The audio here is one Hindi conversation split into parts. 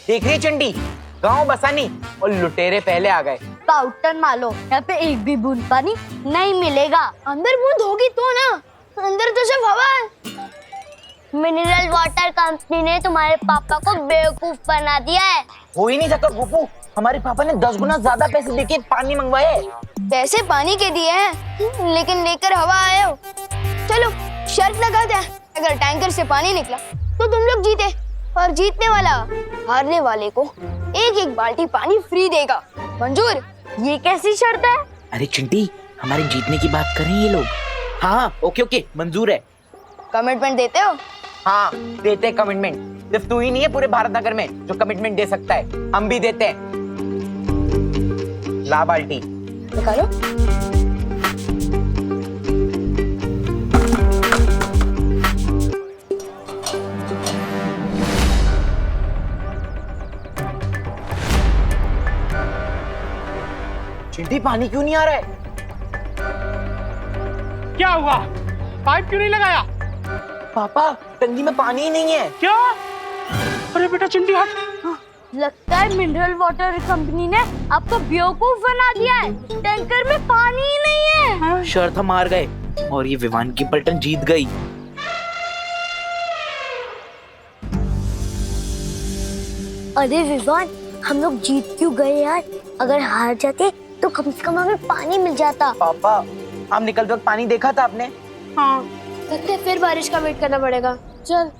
देख रही चंडी, गांव बसानी और लुटेरे पहले आ गए। पाउडर मारो, यहाँ पे एक भी बूंद पानी नहीं मिलेगा। अंदर बूंद होगी तो ना, अंदर तो सिर्फ हवा है। मिनरल वाटर कंपनी ने तुम्हारे पापा को बेवकूफ बना दिया है। हो ही नहीं सकता गोपू, हमारे पापा ने 10 गुना ज्यादा पैसे देके पानी मंगवाए। पैसे पानी के दिए हैं, लेकिन लेकर हवा आए हो। चलो शर्त लगाते हैं, अगर टैंकर से पानी निकला तो तुम लोग जीते, और जीतने वाला हारने वाले को एक एक बाल्टी पानी फ्री देगा। मंजूर? ये कैसी शर्त है? अरे चिंटी, हमारे जीतने की बात कर रहे हैं ये लोग। हाँ ओके मंजूर है। कमिटमेंट देते हो? हाँ देते कमिटमेंट। सिर्फ तू ही नहीं है पूरे भारत नगर में जो कमिटमेंट दे सकता है, हम भी देते हैं। ला बाल्टी निकालो। चिंटी पानी क्यों नहीं आ रहा है? क्या हुआ? पाइप क्यों नहीं लगाया? पापा टंकी में पानी ही नहीं है। क्या? अरे बेटा चिंटी हट। लगता है मिनरल वाटर कंपनी ने आपको बेवकूफ बना दिया है। टैंकर में पानी ही नहीं है। शर्त हम हार गए और ये विवान की पलटन जीत गई। अरे विवान, हम लोग जीत क्यों गए यार? अगर हार जाते तो कम से कम हमें पानी मिल जाता। पापा हम निकलते वक्त पानी देखा था आपने? हाँ। लगता है फिर बारिश का वेट करना पड़ेगा। चल।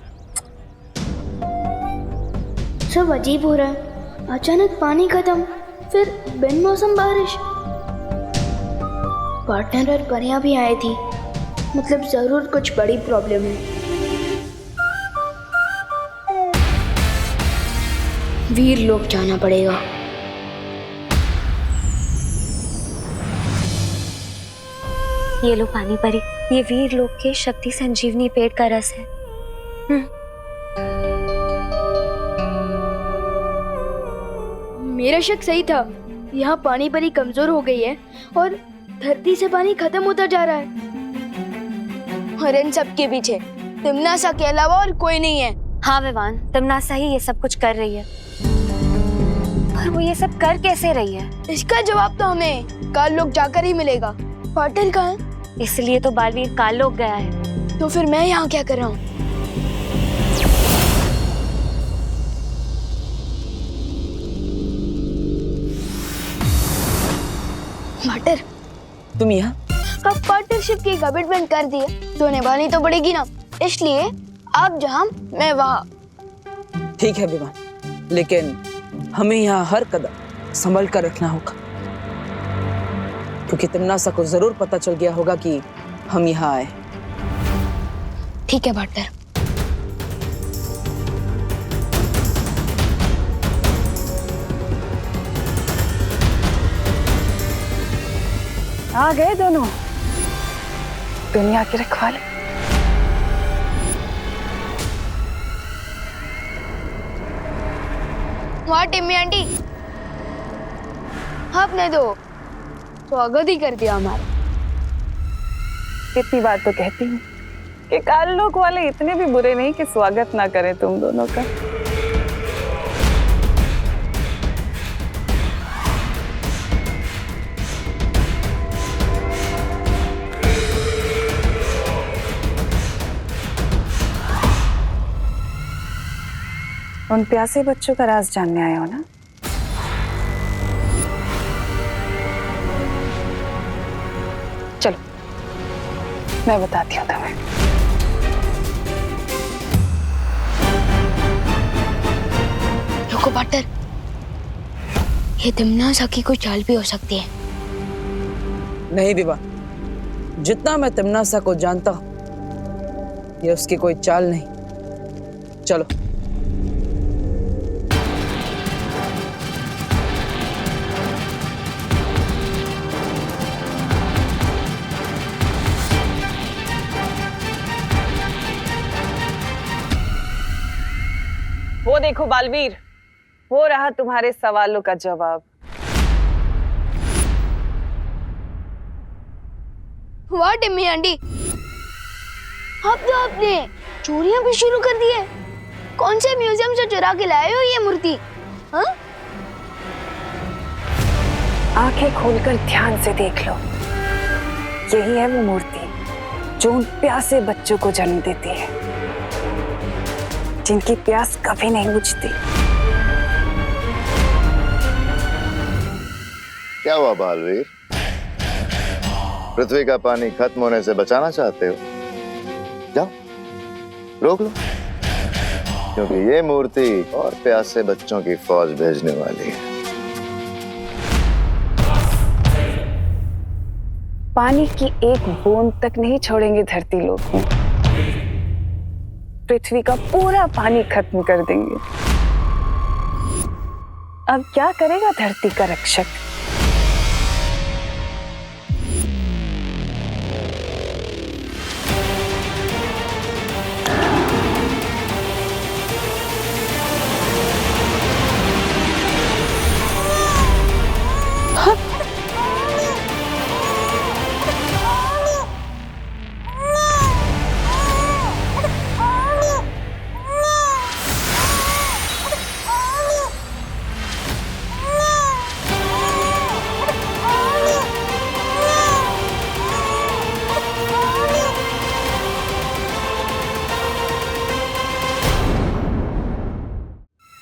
सब अजीब हो रहा है, अचानक पानी खत्म, फिर बिन मौसम बारिश। पार्टनर और परियां भी आई थी, मतलब जरूर कुछ बड़ी प्रॉब्लम है। वीर लोग जाना पड़ेगा। ये लो पानी परी, ये वीर लोक के शक्ति संजीवनी पेड़ का रस है। मेरा शक सही था, यहाँ पानी परी कमजोर हो गई है और धरती से पानी खत्म होता जा रहा है। और इन सब के पीछे तिमनासा के अलावा और कोई नहीं है। हाँ विवान, तिमनासा ही ये सब कुछ कर रही है, पर वो ये सब कर कैसे रही है? इसका जवाब तो हमें काल लोग जाकर ही मिलेगा। पाटिल कहाँ है? इसलिए तो बालवीर काल लोक गया है। तो फिर मैं यहाँ क्या कर रहा हूँ? पाटर, तुम यहाँ? कब पार्टनरशिप की कमिटमेंट कर दी है तो निभानी तो पड़ेगी ना, इसलिए आप जहाँ मैं वहाँ। ठीक है विवान, लेकिन हमें यहाँ हर कदम संभल कर रखना होगा, क्योंकि तिमनासा को जरूर पता चल गया होगा कि हम यहाँ आए। ठीक है पार्टनर। आ गए दोनों दुनिया के रखवाले। वहाँ टिम्मी आंटी, आपने तो स्वागत ही कर दिया हमारा। कितनी बार तो कहती हूँ कि काल लोक वाले इतने भी बुरे नहीं कि स्वागत ना करें तुम दोनों का। उन प्यासे बच्चों का राज जानने आए हो ना? चलो मैं बताती हूँ तुम्हें। रुको पार्टनर, ये तिमनासा की कोई चाल भी हो सकती है। नहीं विवान, जितना मैं तिमनासा को जानता हूँ ये उसकी कोई चाल नहीं। चलो। वो देखो बालवीर, वो रहा तुम्हारे सवालों का जवाब। वाह टिम्मी आंटी, अब तो आपने चोरियां भी शुरू कर दी है। कौन से म्यूजियम से चुरा के लाए हो ये मूर्ति? हाँ? आंखें खोलकर ध्यान से देख लो, यही है वो मूर्ति जो उन प्यासे बच्चों को जन्म देती है, जिनकी प्यास कभी नहीं बुझती। क्या हुआ बालवीर? पृथ्वी का पानी खत्म होने से बचाना चाहते हो? जाओ रोक लो, क्योंकि ये मूर्ति और प्यासे बच्चों की फौज भेजने वाली है। पानी की एक बूंद तक नहीं छोड़ेंगे धरती लोक में, पृथ्वी का पूरा पानी खत्म कर देंगे। अब क्या करेगा धरती का रक्षक?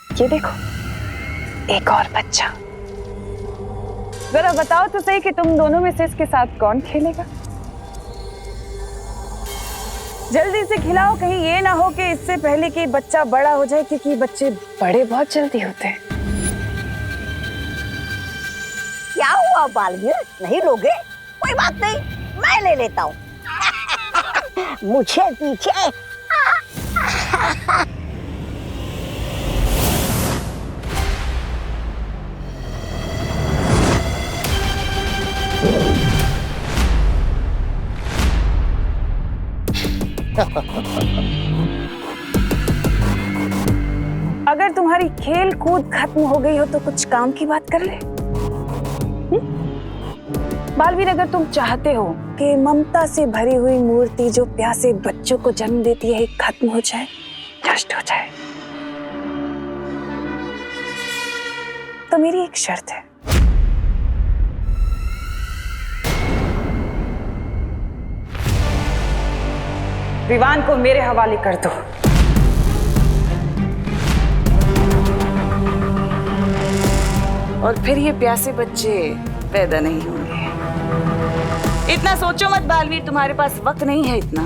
ये देखो, एक और बच्चा। जरा बताओ तो सही कि तुम दोनों में से इसके साथ कौन खेलेगा? जल्दी से खिलाओ, कहीं ये ना हो कि इससे पहले कि बच्चा बड़ा हो जाए, क्योंकि बच्चे बड़े बहुत जल्दी होते हैं। क्या हुआ बालवीर, नहीं लोगे? कोई बात नहीं, मैं ले लेता हूँ। मुझे पीछे। अगर तुम्हारी खेल कूद खत्म हो गई हो तो कुछ काम की बात कर ले। बालवीर, अगर तुम चाहते हो कि ममता से भरी हुई मूर्ति जो प्यासे बच्चों को जन्म देती है खत्म हो जाए, नष्ट हो जाए, तो मेरी एक शर्त है। विवान को मेरे हवाले कर दो। और फिर ये प्यासे बच्चे पैदा नहीं होंगे। इतना सोचो मत बालवीर, तुम्हारे पास वक्त नहीं है इतना।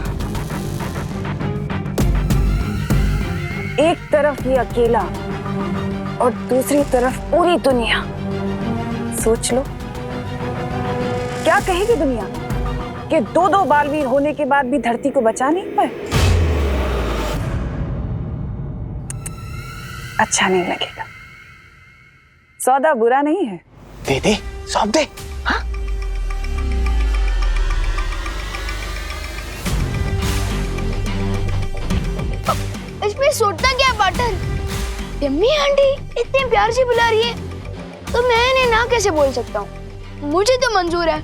एक तरफ ये अकेला और दूसरी तरफ पूरी दुनिया। सोच लो, क्या कहेगी दुनिया कि दो बालवीर होने के बाद भी धरती को बचा नहीं पाए? अच्छा नहीं लगेगा। सौदा बुरा नहीं है। दे दे, सौंप दे। हाँ? इसमें सोचता क्या बटन? यम्मी आंटी इतने प्यार से बुला रही है तो मैं इन्हें ना कैसे बोल सकता हूँ? मुझे तो मंजूर है।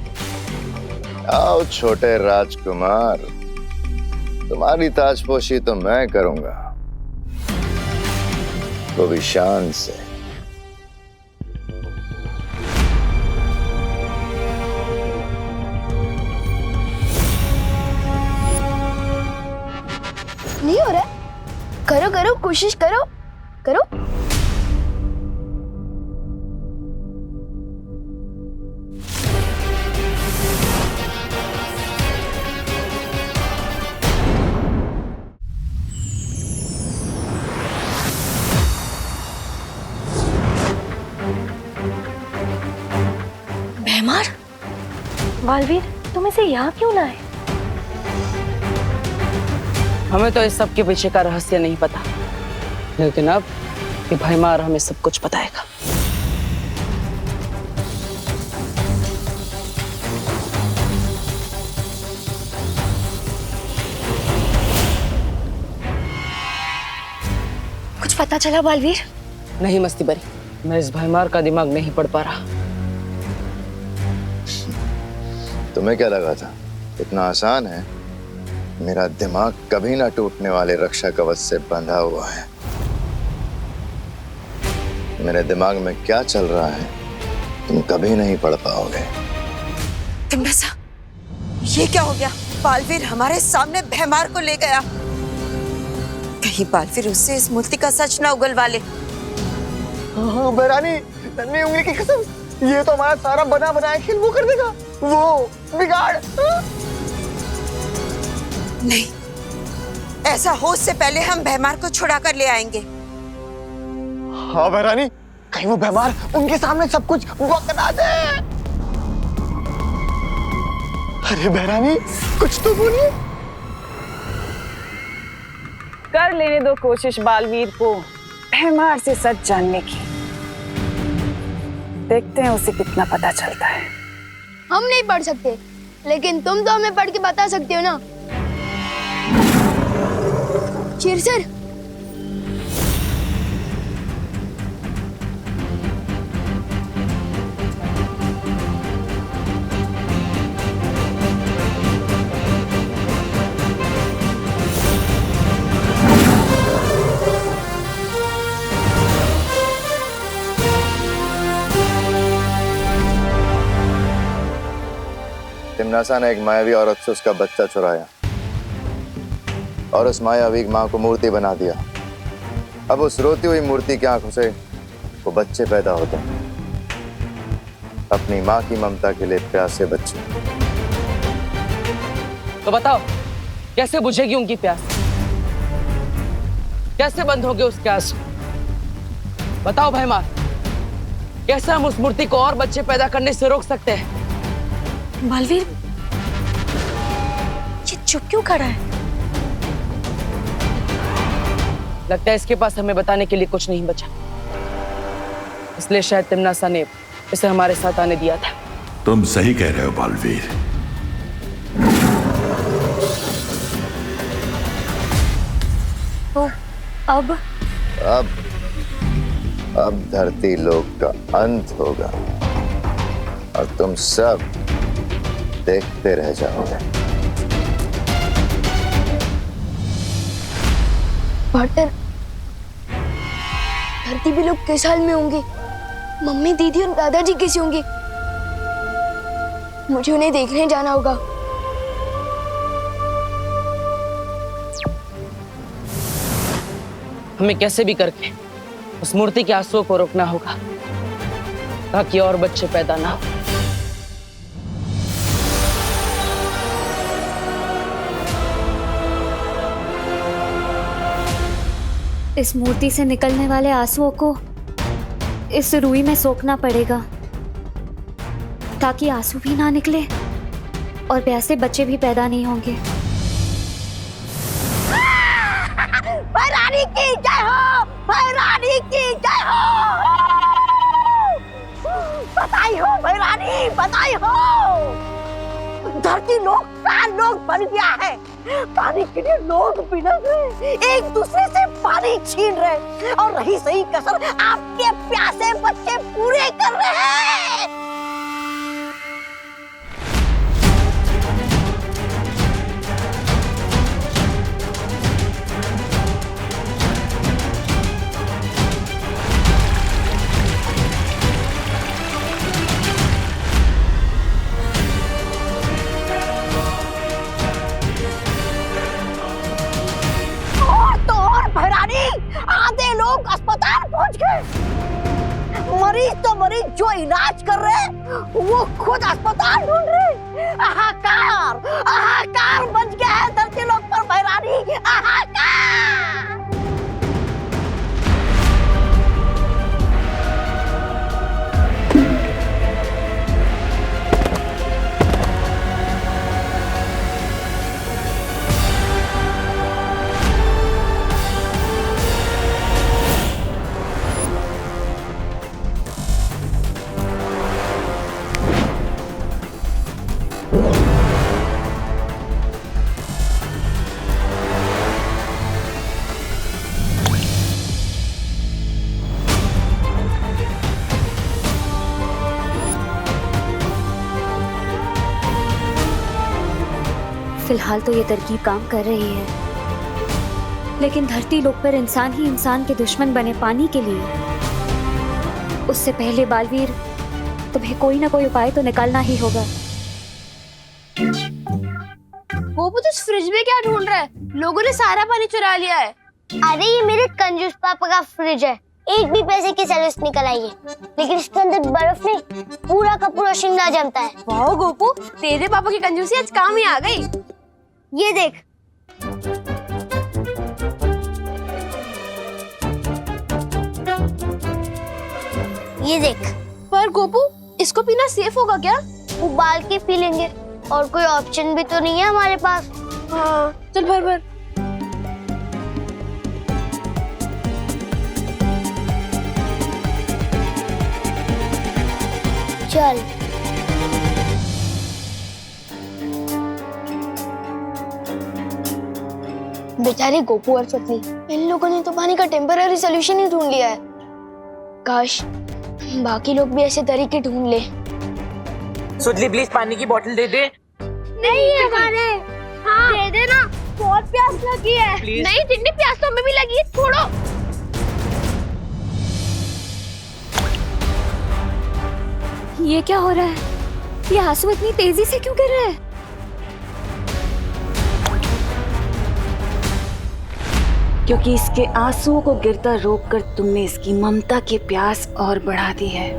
आओ छोटे राजकुमार, तुम्हारी ताजपोशी तो मैं करूंगा, वो भी शान से। नहीं हो रहा? करो करो, कोशिश करो करो। भैमार, बालवीर, तुम इसे यहाँ क्यों लाए? हमें तो इस सब के पीछे का रहस्य नहीं पता, लेकिन अब ये भैमार हमें सब कुछ बताएगा। कुछ पता चला बालवीर? नहीं मस्ती बरी, मैं इस भैमार का दिमाग नहीं पढ़ पा रहा। तुम्हें क्या लगा था इतना आसान है? मेरा दिमाग कभी ना टूटने वाले रक्षा कवच से बंधा हुआ है। मेरे दिमाग में क्या चल रहा है तुम कभी नहीं पढ़ पाओगे। तिमनासा, ये क्या हो गया? बालवीर हमारे सामने भैमार को ले गया। कहीं बालवीर उससे इस मूर्ति का सच ना उगलवा ले। बहरानी, नन्ही उंगली की कसम, ये तो हमारा सारा बना बनाया खेल वो कर देगा, वो बिगाड़। नहीं, ऐसा हो उससे पहले हम भैमार को छुड़ा कर ले आएंगे। हाँ बहरानी, कहीं वो भैमार उनके सामने सब कुछ बकना दे। अरे बहरानी, कुछ तो बोलिए। कर लेने दो कोशिश बालवीर को भैमार से सच जानने की। देखते हैं उसे कितना पता चलता है। हम नहीं पढ़ सकते, लेकिन तुम तो हमें पढ़ के बता सकते हो ना। शेर सर, तिमनासा ने एक मायावी औरत से उसका बच्चा चुराया और उस मायावी माँ को मूर्ति बना दिया। अब उस रोती हुई मूर्ति की आंखों से वो बच्चे पैदा होते हैं, अपनी माँ की ममता के लिए प्यासे बच्चे। तो बताओ, कैसे बुझेगी उनकी प्यास? कैसे बंद होंगे उसके आंसू? बताओ भैमार, कैसे हम उस मूर्ति को और बच्चे पैदा करने से रोक सकते हैं? बालवीर, ये चुप क्यों खड़ा है? लगता है इसके पास हमें बताने के लिए कुछ नहीं बचा, इसलिए शायद तिमनासा ने इसे हमारे साथ आने दिया था। तुम सही कह रहे हो बालवीर। तो अब धरती लोक का अंत होगा और तुम सब देखते रह जाओगे। पार्टनर, धरती भी लोग किस हाल में होंगे? मम्मी, दीदी और दादाजी कैसे होंगे? मुझे उन्हें देखने जाना होगा। हमें कैसे भी करके उस मूर्ति के आंसुओं को रोकना होगा ताकि और बच्चे पैदा ना हो। इस मूर्ति से निकलने वाले आंसुओं को इस रुई में सोखना पड़ेगा ताकि आंसू भी ना निकले और प्यासे बच्चे भी पैदा नहीं होंगे। भैरानी की जय हो, भैरानी की जय हो। बधाई हो भैरानी, बधाई हो। धरती लोग का लोग बन गया है। पानी के लिए लोग बिलख रहे, एक दूसरे से पानी छीन रहे और रही सही कसर आपके प्यासे बच्चे पूरे कर रहे हैं। आधे लोग अस्पताल पहुंच गए। मरीज तो मरीज जो इलाज कर रहे हैं वो खुद अस्पताल ढूंढ रहे। हाहाकार, हाहाकार मच गया है धरती लोग पर भैरानी, हाहाकार। फिलहाल तो ये तरकीब काम कर रही है, लेकिन धरती लोक पर इंसान ही इंसान के दुश्मन बने पानी के लिए उससे पहले बालवीर, तुम्हें कोई ना कोई उपाय तो निकालना ही होगा। गोपू तो इस फ्रिज में क्या ढूंढ रहा है? लोगों ने सारा पानी चुरा लिया है। अरे ये मेरे कंजूस पापा का फ्रिज है, एक भी पैसे की सर्विस निकल आई है, लेकिन इसके अंदर बर्फ नहीं, पूरा का पूरा शिमला जमता है। वाह गोपू, तेरे पापा की कंजूसी आज काम ही आ गई। ये देख, ये देख। पर गोपू, इसको पीना सेफ होगा क्या? उबाल के पी लेंगे, और कोई ऑप्शन भी तो नहीं है हमारे पास। हाँ, चल भर भर। चल। बेचारे गोपू और सतली, इन लोगों ने तो पानी का टेम्पररी सोल्यूशन ही ढूंढ लिया है। काश बाकी लोग भी ऐसे तरीके ढूंढ ले। सुतली प्लीज पानी की बोतल दे दे। नहीं है हमारे। हाँ दे दे ना, बहुत प्यास लगी है। प्लीज। नहीं जितनी प्यास तो हमें भी लगी है, छोड़ो। ये क्या हो रहा है? ये आंसू इतनी तेजी से क्यों गिर रहे हैं? क्योंकि इसके आंसुओं को गिरता रोककर तुमने इसकी ममता की प्यास और बढ़ा दी है।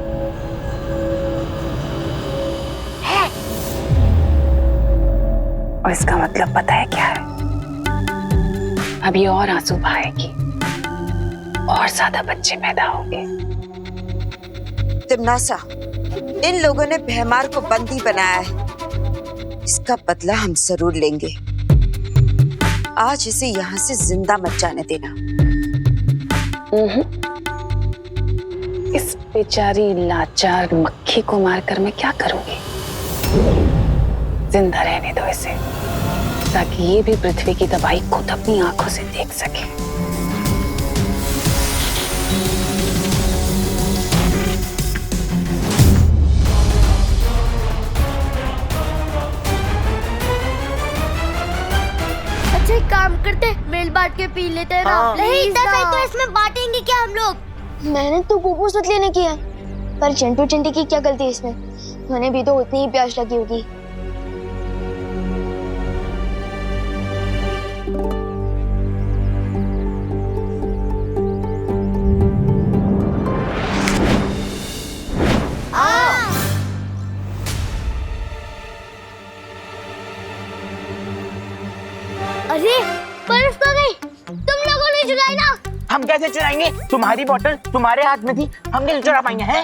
और इसका मतलब पता है क्या है? अब ये और आंसू बहाएगी, और ज्यादा बच्चे पैदा होंगे। तिमनासा, इन लोगों ने भैमार को बंदी बनाया है, इसका बदला हम जरूर लेंगे। आज इसे यहाँ से जिंदा मत जाने देना। इस बेचारी लाचार मक्खी को मारकर मैं क्या करूंगी? जिंदा रहने दो इसे, ताकि ये भी पृथ्वी की तबाही खुद अपनी आंखों से देख सके। अच्छा एक काम करते, मिल बांट के पी लेते हैं ना। हाँ। नहीं इतना तो इसमें बांटेंगे क्या हम लोग? मैंने तो गोपू सतली ने किया, पर चिंटू चिंटी की क्या गलती है इसमें? मैंने भी तो उतनी ही प्यास लगी होगी। अरे बर्फ कहाँ गई? तुम लोगों ने चुराई ना? हम कैसे चुराएंगे? तुम्हारी बोतल तुम्हारे हाथ में थी, हम कैसे चुरा पाएंगे? हैं?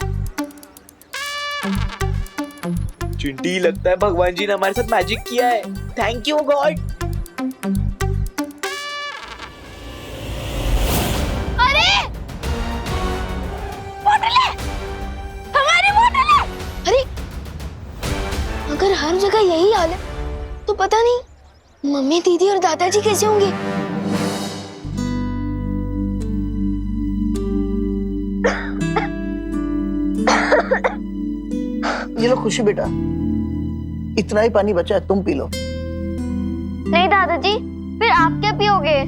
चिंटी, लगता है भगवान जी ने हमारे साथ मैजिक किया है। Thank you God. अरे बोतल है, हमारी बोतल है। अरे अगर हर जगह यही हाल है तो पता नहीं मम्मी, दीदी और दादाजी कैसे होंगे? ये लो खुशी बेटा, इतना ही पानी बचा है, तुम पी लो। नहीं दादाजी, फिर आप क्या पियोगे?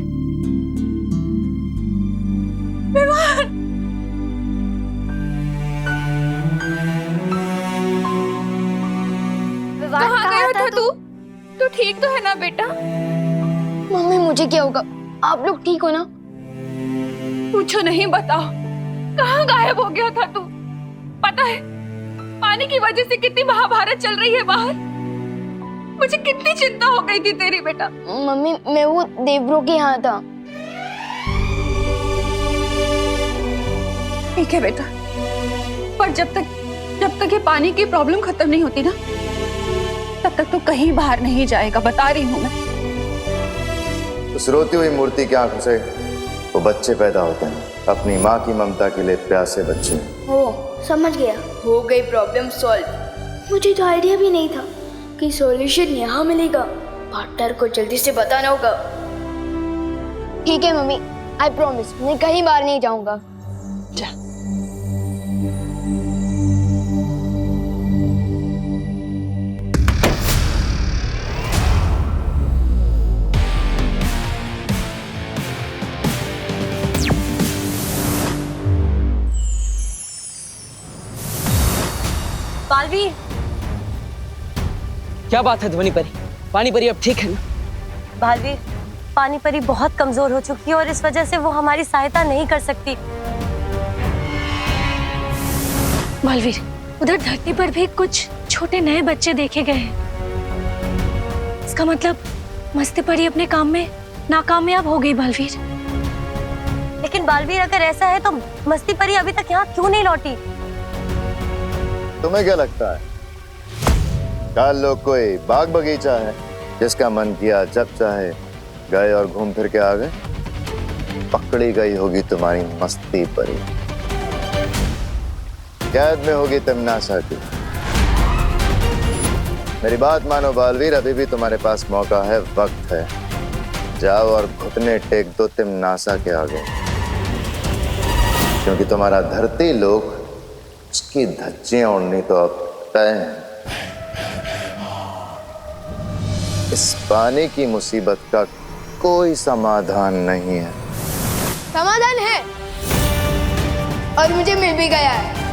कहाँ गया था तू? तू ठीक तो है ना बेटा? मम्मी मुझे क्या होगा? आप लोग ठीक हो ना? पूछो नहीं, बताओ कहाँ गायब हो गया था तू? पता है पानी की वजह से कितनी महाभारत चल रही है बाहर। मुझे कितनी चिंता हो गई थी तेरी बेटा। मम्मी मैं वो देवब्रो के यहाँ था। ठीक है बेटा, पर जब तक ये पानी की प्रॉब्लम खत्म नहीं होती ना, तब तक तो कहीं बाहर नहीं जाएगा, बता रही हूँ मैं। उस रोती हुई मूर्ति की आंखों से वो बच्चे पैदा होते हैं, अपनी माँ की ममता के लिए प्यासे बच्चे। ओ समझ गया, हो गई प्रॉब्लम सॉल्व। मुझे तो आइडिया भी नहीं था कि सॉल्यूशन यहाँ मिलेगा। पार्टनर को जल्दी से बताना होगा। ठीक है मम्मी, आई प्रॉमिस मैं कहीं बाहर नहीं जाऊंगा। बालवीर, क्या बात है ध्वनि परी? पानी परी अब ठीक है ना? बालवीर, पानी परी बहुत कमजोर हो चुकी है और इस वजह से वो हमारी सहायता नहीं कर सकती। बालवीर, उधर धरती पर भी कुछ छोटे नए बच्चे देखे गए हैं। इसका मतलब मस्ती परी अपने काम में नाकामयाब हो गई बालवीर। लेकिन बालवीर, अगर ऐसा है तो मस्ती परी अभी तक यहाँ क्यों नहीं लौटी? तुम्हें क्या लगता है काल लोग कोई बाग बगीचा है जिसका मन किया जब चाहे गए और घूम फिर के आ गए? पकड़ी गई होगी तुम्हारी मस्ती परी, कैद में होगी तिमनासा की। मेरी बात मानो बालवीर, अभी भी तुम्हारे पास मौका है, वक्त है। जाओ और घुटने टेक दो तिमनासा के आगे, क्योंकि तुम्हारा धरती लोक उसकी धज्जियां उड़नी तो अब तय है। इस पानी की मुसीबत का कोई समाधान नहीं है। समाधान है और मुझे मिल भी गया है।